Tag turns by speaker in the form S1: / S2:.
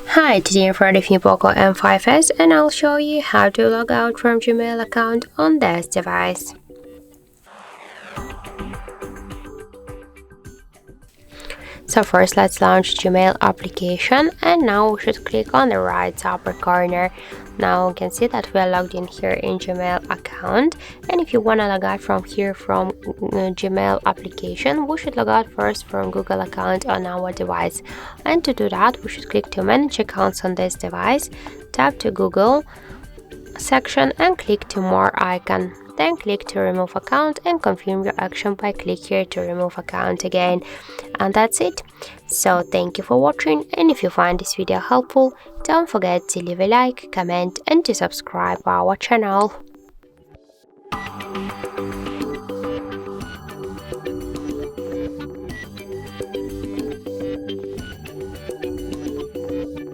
S1: Hi, today in front of me Poco M5s and I'll show you how to log out from Gmail account on this device. So first let's launch Gmail application, and now we should click on the right upper corner. Now you can see that we are logged in here in Gmail account, and if you want to log out from here from Gmail application, we should log out first from Google account on our device. And to do that, we should click to manage accounts on this device, tap to Google section and click to more icon. Then click to remove account and confirm your action by click here to remove account again. And that's it. So thank you for watching, and if you find this video helpful, don't forget to leave a like, comment and to subscribe our channel.